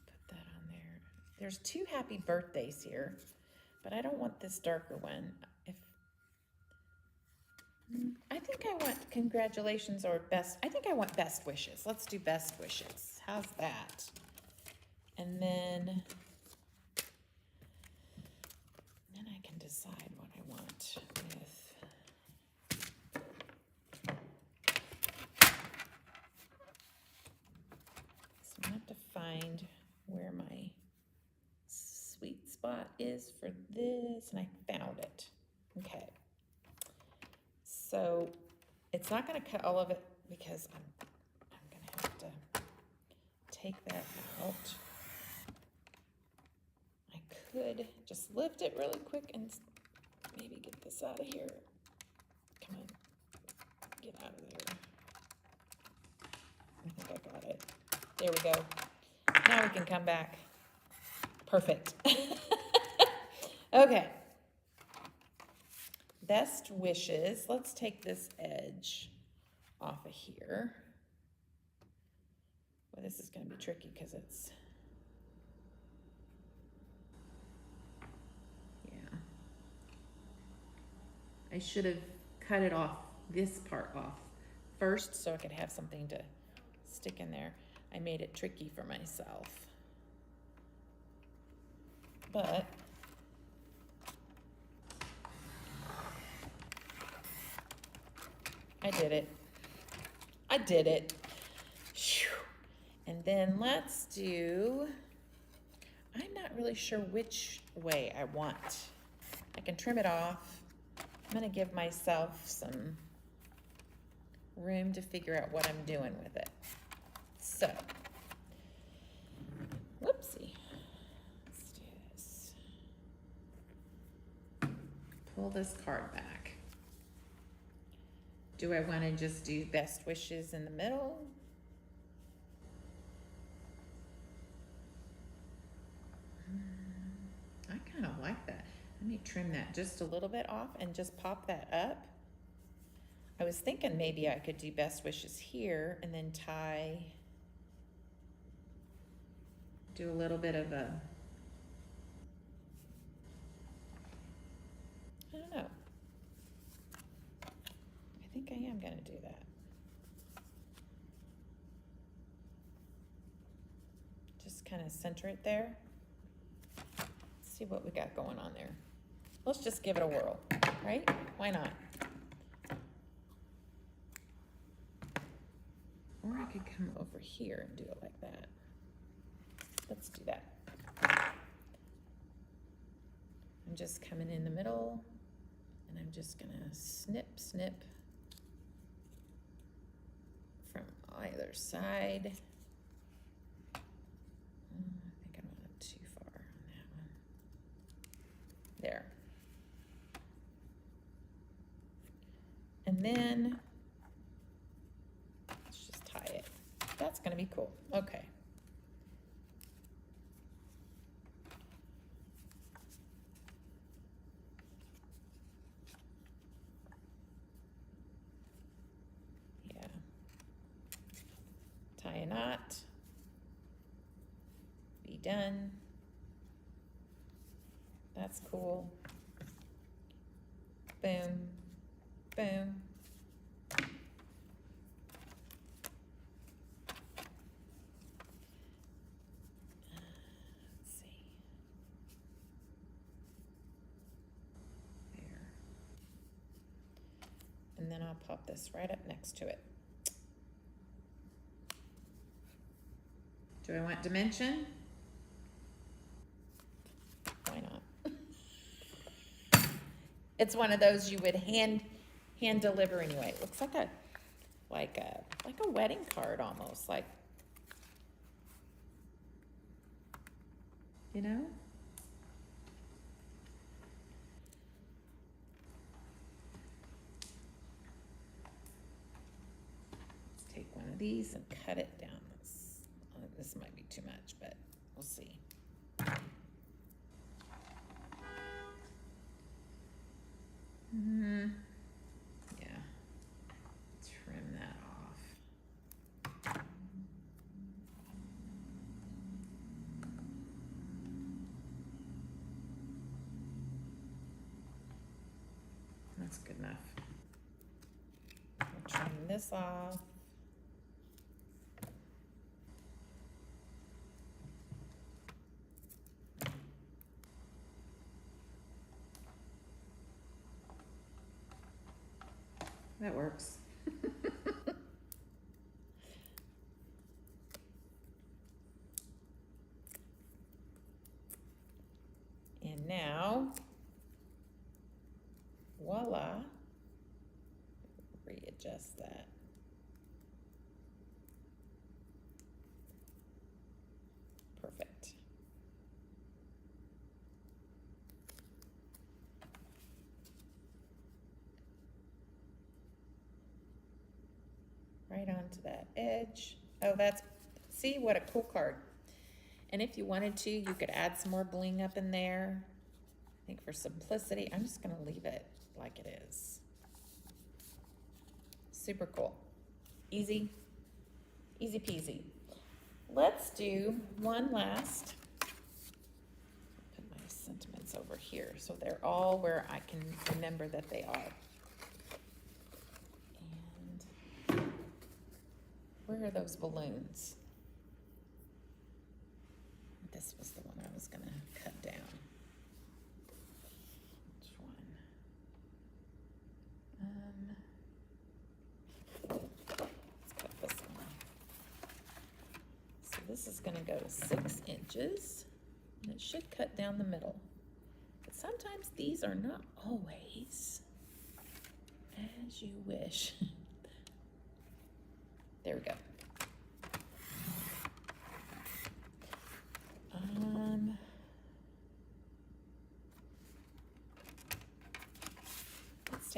put that on there. There's 2 happy birthdays here, but I don't want this darker one. I think I want congratulations or best, I think I want best wishes. Let's do best wishes. How's that? And then I can decide what I want with. So I have to find where my sweet spot is for this, and I found it. Okay. So it's not going to cut all of it because I'm going to have to take that out. I could just lift it really quick and maybe get this out of here. Come on, get out of there. I think I got it. There we go. Now we can come back. Perfect. Okay. Best wishes. Let's take this edge off of here. Well, this is going to be tricky because it's, yeah. I should have cut it off, this part off first so I could have something to stick in there. I made it tricky for myself. But I did it. I did it. Whew. And then let's do, I'm not really sure which way I want. I can trim it off. I'm gonna give myself some room to figure out what I'm doing with it. So, whoopsie. Let's do this. pull this card back. Do I want to just do best wishes in the middle? I kind of like that. Let me trim that just a little bit off and just pop that up. I was thinking maybe I could do best wishes here and then tie, do a little bit of a, I don't know. I think I am gonna do that. Just kind of center it there. Let's see what we got going on there. Let's just give it a whirl, right? Why not? Or I could come over here and do it like that. Let's do that. I'm just coming in the middle and I'm just gonna snip, snip from either side. I think I went too far on that one. There. And then let's just tie it. That's gonna be cool. Okay. Yeah. Tie a knot. Be done. That's cool. Boom. Boom. Let's see. There. And then I'll pop this right up next to it. Do I want dimension? Why not? It's one of those you would hand deliver anyway. It looks like a wedding card almost, like, you know? Let's take one of these and cut it down. This might be too much, but we'll see. Yeah, trim that off. That's good enough. I'll trim this off. That works. And now, voila, readjust that. Perfect. Right onto that edge. Oh, see what a cool card. And if you wanted to, you could add some more bling up in there. I think for simplicity, I'm just gonna leave it like it is. Super cool. Easy, easy peasy. Let's do one last. Put my sentiments over here so they're all where I can remember that they are. Where are those balloons? This was the one I was gonna cut down. Which one? Let's cut this one. So this is gonna go 6 inches, and it should cut down the middle. But sometimes these are not always as you wish. There we go.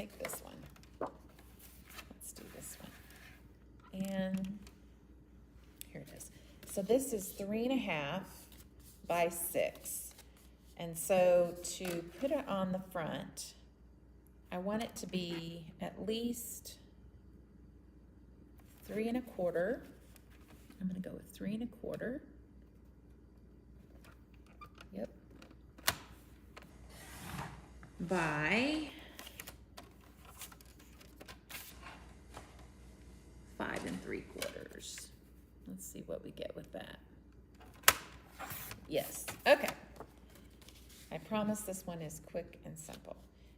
take this one. Let's do this one. And here it is. So this is 3.5 by 6. And so to put it on the front, I want it to be at least 3.25. I'm gonna go with 3.25. Yep. By 5.75. Let's see what we get with that. Yes, okay. I promise this one is quick and simple.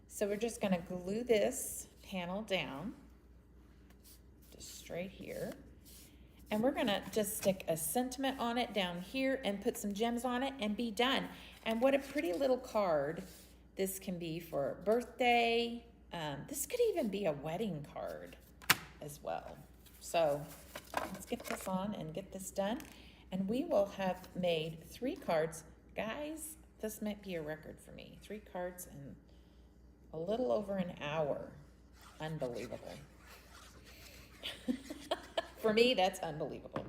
So we're just gonna glue this panel down, just straight here. And we're gonna just stick a sentiment on it down here and put some gems on it and be done. And what a pretty little card this can be for a birthday. This could even be a wedding card as well. So let's get this on and get this done. And we will have made 3 cards. Guys, this might be a record for me. 3 cards in a little over an hour. Unbelievable. For me, that's unbelievable.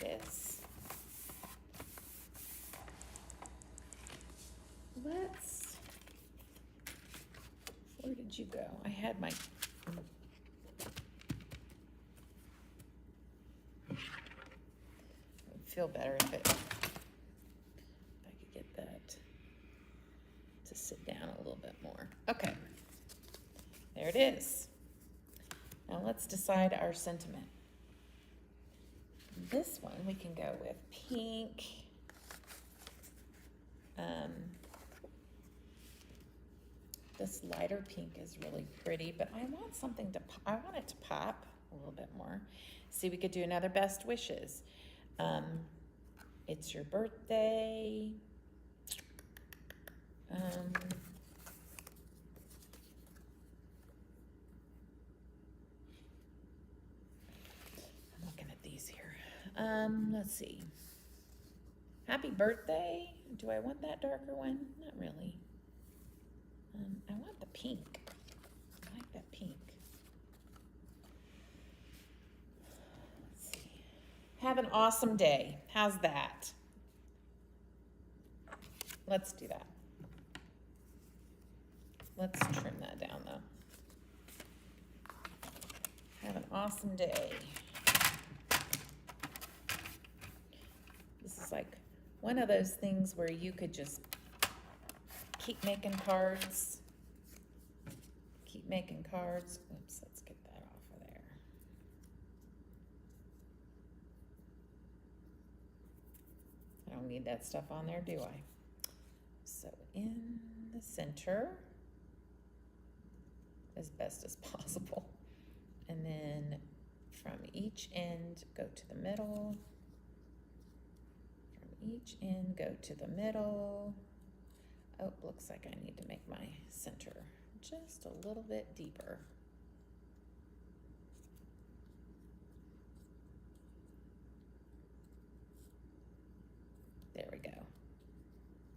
There it is. Where did you go? I had my, it would feel better if I could get that to sit down a little bit more. Okay, there it is. Now let's decide our sentiment. This one we can go with pink. This lighter pink is really pretty, but I want something to, I want it to pop a little bit more. See, we could do another best wishes. It's your birthday. I'm looking at these here. Let's see. Happy birthday. Do I want that darker one? Not really. I want the pink. I like that pink. Let's see. Have an awesome day. How's that? Let's do that. Let's trim that down though. Have an awesome day. This is like one of those things where you could just keep making cards. Keep making cards. Oops, let's get that off of there. I don't need that stuff on there, do I? So in the center, as best as possible. And then from each end, go to the middle. From each end, go to the middle. Oh, looks like I need to make my center just a little bit deeper. There we go.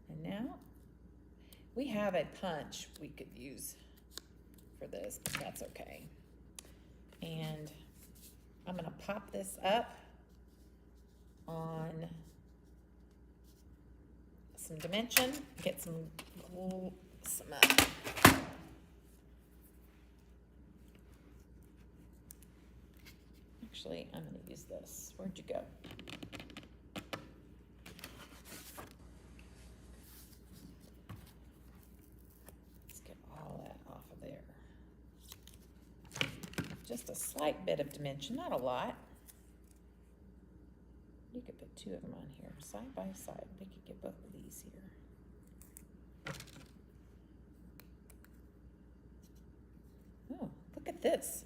And now we have a punch we could use for this, but that's okay. And I'm gonna pop this up on some dimension, get some actually, I'm gonna use this. Where'd you go? Let's get all that off of there. Just a slight bit of dimension, not a lot. You could put 2 of them on here, side by side. We could get both of these here. Oh, look at this.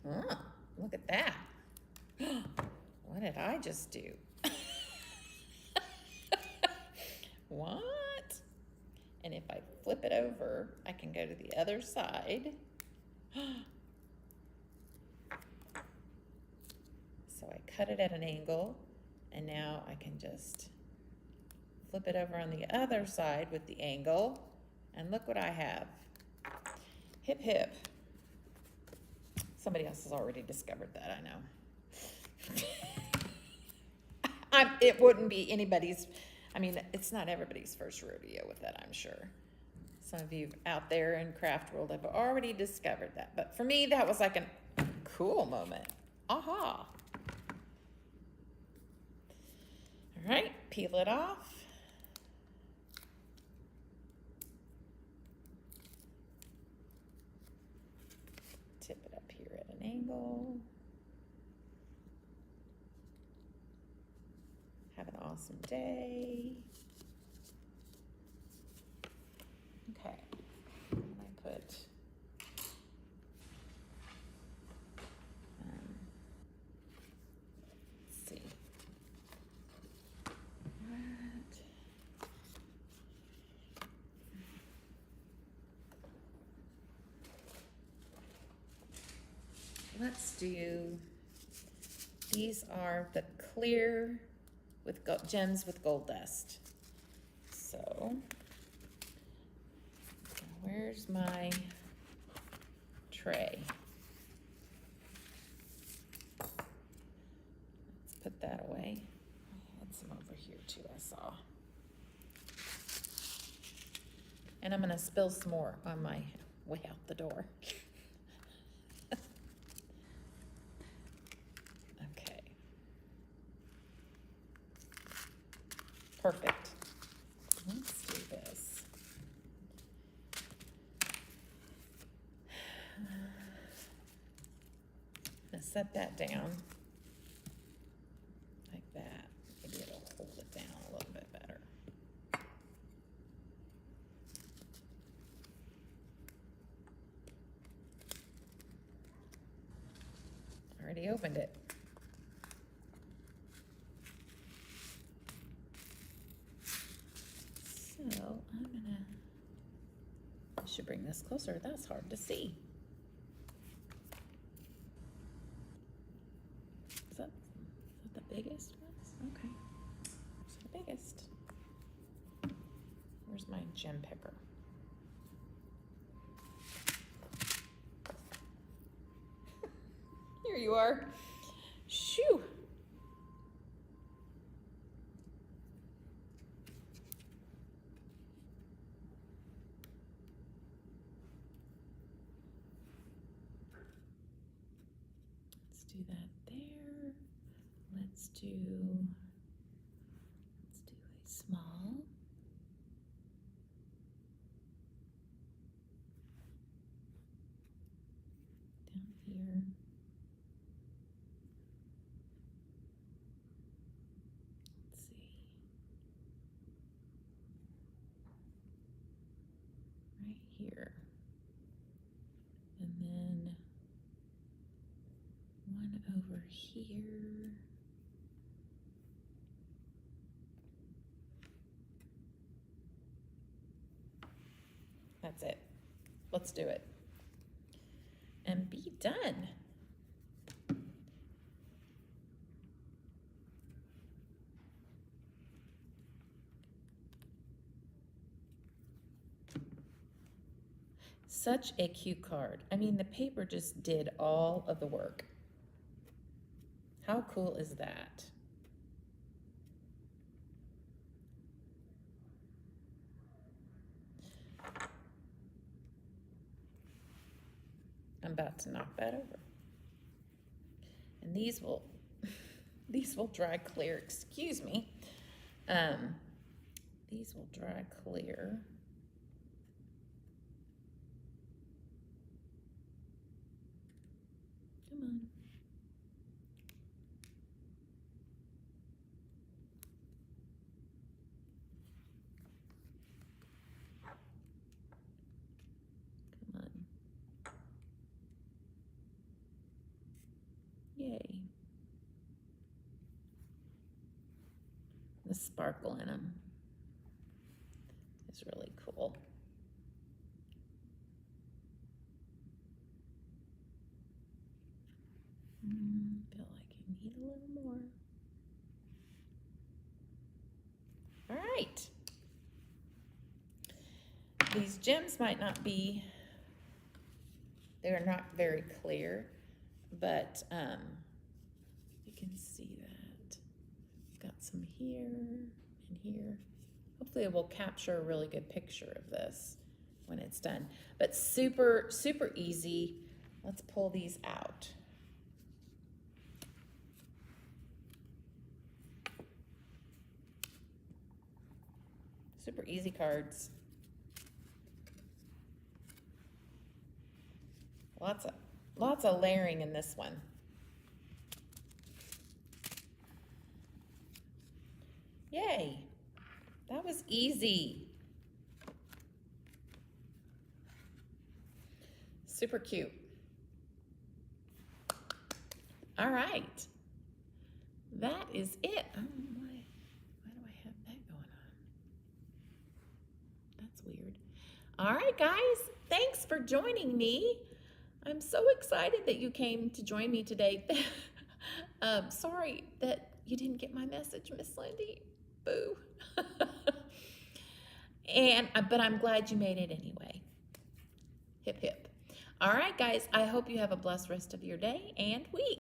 Oh, look at that. What did I just do? What? I flip it over, I can go to the other side. So I cut it at an angle, and now I can just flip it over on the other side with the angle, and look what I have. Hip hip. Somebody else has already discovered that, I know. It wouldn't be anybody's, I mean, it's not everybody's first rodeo with that, I'm sure. Some of you out there in craft world have already discovered that. But for me, that was like a cool moment. Aha. All right, peel it off. Tip it up here at an angle. Have an awesome day. Okay, and I put let's see. Let's do, these are the clear with gems with gold dust. So, where's my tray? Let's put that away. I had some over here too, I saw. And I'm gonna spill some more on my way out the door. Okay. Perfect. Let's do this. I'm gonna set that down like that. Maybe it'll hold it down a little bit better. Already opened it. So I should bring this closer. That's hard to see. Is that the biggest one? Okay. It's the biggest. Where's my gem picker? Here you are. Shoo. Let's do that there. Let's do a small. Down here. Let's see. Right here. And then one over here. That's it. Let's do it. And be done. Such a cute card. I mean, the paper just did all of the work. How cool is that? I'm about to knock that over. And these will dry clear, excuse me. These will dry clear. Come on. Come on. Yay. The sparkle in them is really cool. need a little more. All right. These gems might not be, they're not very clear, but you can see that. Got some here and here. Hopefully it will capture a really good picture of this when it's done. But super, super easy. Let's pull these out. Super easy cards. Lots of layering in this one. Yay, that was easy. Super cute. All right, that is it. Oh, why do I have that going on? That's weird. All right, guys, thanks for joining me. I'm so excited that you came to join me today. Sorry that you didn't get my message, Miss Lindy. Boo. But I'm glad you made it anyway. Hip, hip. All right, guys, I hope you have a blessed rest of your day and week.